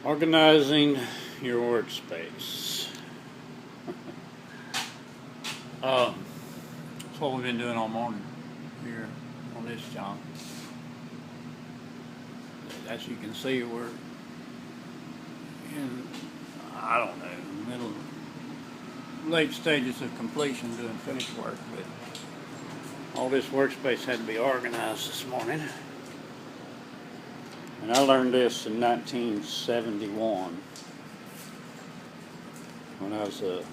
Organizing your workspace. That's what we've been doing all morning here on this job. As you can see, we're in, I don't know, middle, late stages of completion doing finished work, but all this workspace had to be organized this morning. And I learned this in 1971 when I was a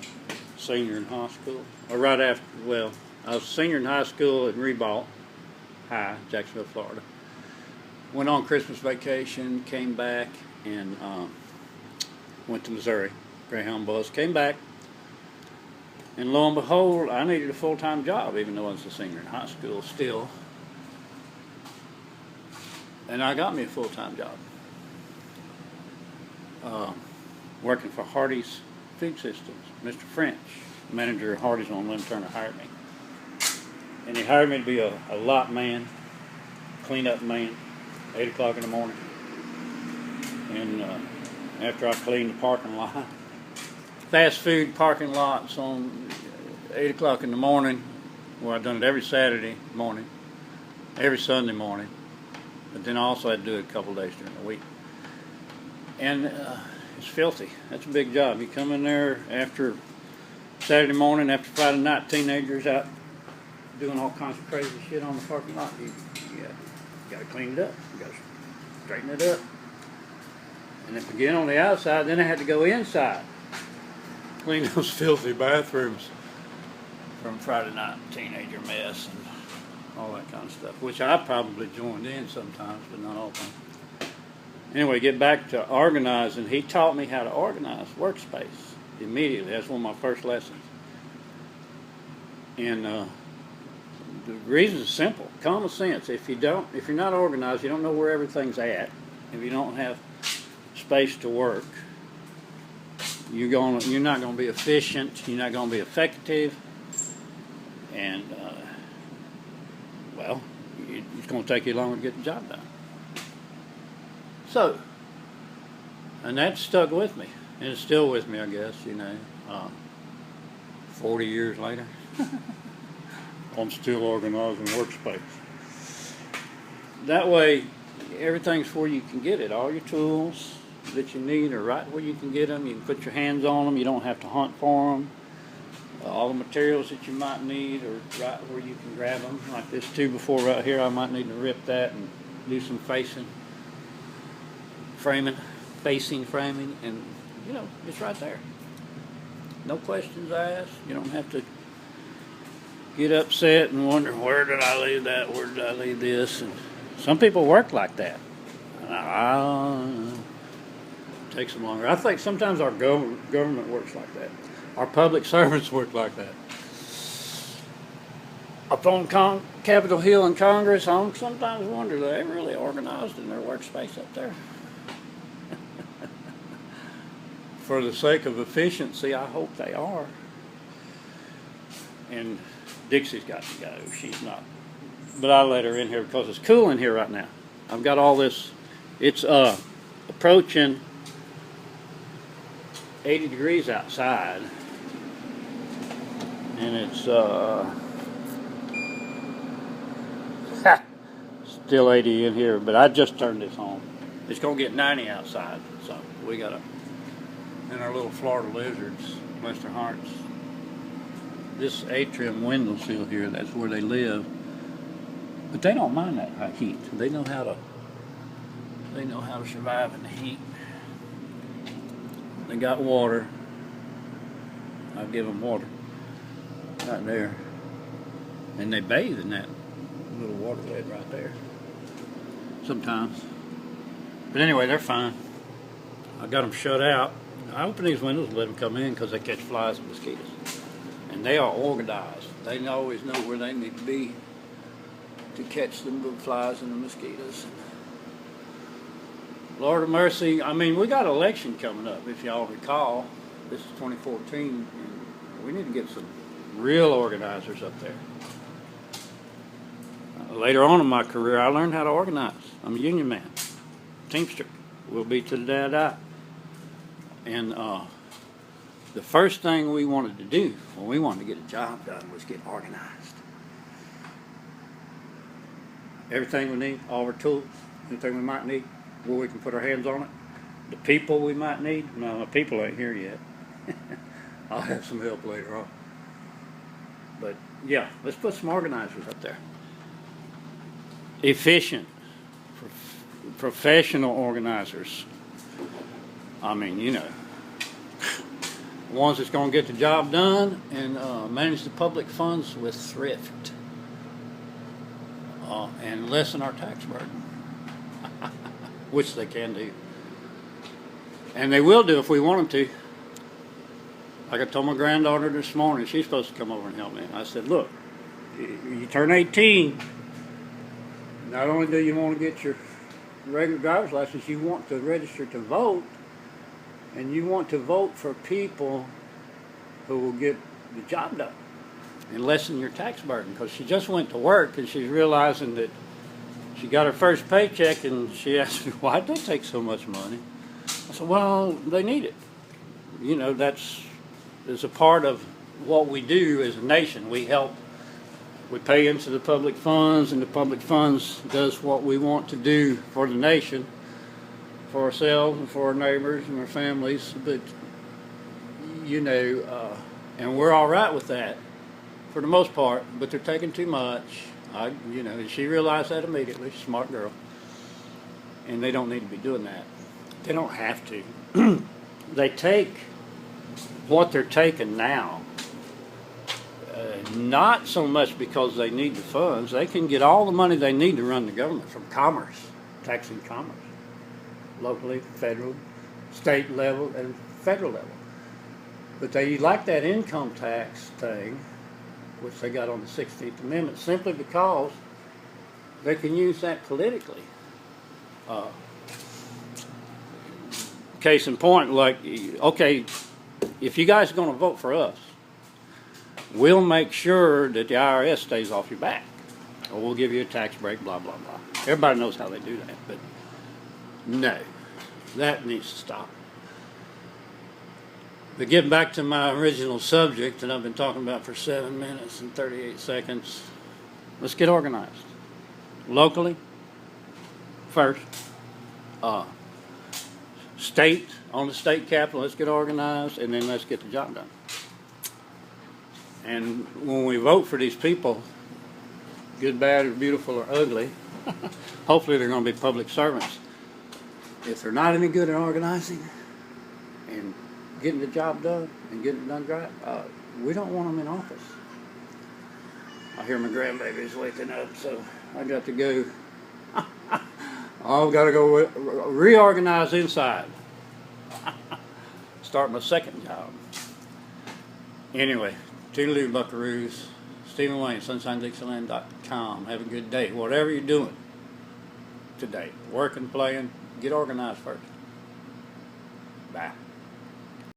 senior in high school. Or right after, well, I was a senior in high school at Ribault High, Jacksonville, Florida. Went on Christmas vacation, came back, and went to Missouri. Greyhound bus, came back, and lo and behold, I needed a full-time job, even though I was a senior in high school still. And I got me a full-time job. Working for Hardee's Food Systems. Mr. French, manager of Hardee's on Lynn Turner, hired me. And he hired me to be a lot man, clean-up man, 8 o'clock in the morning. And after I cleaned the parking lot, fast food parking lots on 8 o'clock in the morning, where I've done it every Saturday morning, every Sunday morning. But then I also had to do it a couple of days during the week. And it's filthy. That's a big job. You come in there after Saturday morning, after Friday night, teenagers out doing all kinds of crazy shit on the parking lot. You got to clean it up. You got to straighten it up. And if you get on the outside, then I had to go inside. Clean those filthy bathrooms from Friday night teenager mess and all that kind of stuff, which I probably joined in sometimes, but not all the time. Anyway, get back to organizing. He taught me how to organize workspace immediately. That's one of my first lessons. And the reason is simple: common sense. If you're not organized, you don't know where everything's at. If you don't have space to work, you're not going to be efficient. You're not going to be effective, and well, it's going to take you longer to get the job done. So, and that stuck with me, and it's still with me, I guess, 40 years later. I'm still organizing workspace. That way, everything's where you can get it. All your tools that you need are right where you can get them. You can put your hands on them. You don't have to hunt for them. All the materials that you might need are right where you can grab them. Like this 2x4 right here, I might need to rip that and do some facing framing, and it's right there. No questions asked. You don't have to get upset and wonder, where did I leave that? Where did I leave this? And some people work like that. It takes them longer. I think sometimes our government works like that. Our public servants work like that. Up on Capitol Hill in Congress, I sometimes wonder, are they really organized in their workspace up there? For the sake of efficiency, I hope they are. And Dixie's got to go. She's not. But I let her in here because it's cool in here right now. I've got all this. It's approaching 80 degrees outside. And it's still 80 in here, but I just turned this on. It's going to get 90 outside, so we got and our little Florida lizards, bless their hearts. This atrium windowsill here, that's where they live. But they don't mind that high heat. They know how to survive in the heat. They got water. I give them water right there, and they bathe in that little waterlet right there sometimes. But anyway, they're fine. I got them shut out. I open these windows and let them come in because they catch flies and mosquitoes, and they are organized. They always know where they need to be to catch the flies and the mosquitoes. Lord of mercy, I mean, we got an election coming up, if y'all recall. This is 2014, and we need to get some real organizers up there. Later on in my career, I learned how to organize. I'm a union man. Teamster. Will be to the day I die. And the first thing we wanted to do when we wanted to get a job done was get organized. Everything we need, all our tools, anything we might need, where we can put our hands on it. The people we might need. No, the people ain't here yet. I'll have some help later on. But yeah, let's put some organizers up there. Efficient, professional organizers. I mean, you know, ones that's going to get the job done and manage the public funds with thrift and lessen our tax burden, which they can do. And they will do if we want them to. Like I told my granddaughter this morning, she's supposed to come over and help me. I said, look, you turn 18, not only do you want to get your regular driver's license, you want to register to vote, and you want to vote for people who will get the job done and lessen your tax burden. Because she just went to work and she's realizing that she got her first paycheck, and she asked me, why did they take so much money? I said, well, they need it. You know, that's a part of what we do as a nation. We help, we pay into the public funds, and the public funds does what we want to do for the nation, for ourselves and for our neighbors and our families. But, you know, and we're all right with that for the most part, but they're taking too much. You know, and she realized that immediately. Smart girl. And they don't need to be doing that. They don't have to. They take what they're taking now, not so much because they need the funds. They can get all the money they need to run the government from commerce, taxing commerce, locally, federal, state level, and federal level. But they like that income tax thing, which they got on the 16th Amendment, simply because they can use that politically. Case in point, like, okay, if you guys are going to vote for us, we'll make sure that the IRS stays off your back, or we'll give you a tax break, blah, blah, blah. Everybody knows how they do that, but no, that needs to stop. But getting back to my original subject that I've been talking about for 7 minutes and 38 seconds, let's get organized. Locally, first. State, on the state capitol, let's get organized, and then let's get the job done. And when we vote for these people, good, bad, or beautiful, or ugly, hopefully they're going to be public servants. If they're not any good at organizing and getting the job done and getting it done right, we don't want them in office. I hear my grandbaby's waking up, so I got to go. I've got to go reorganize inside. Start my second job. Anyway, toodaloo, buckaroos. Stephen Wayne, SunShineDixieLand.com. Have a good day. Whatever you're doing today, working, playing, get organized first. Bye.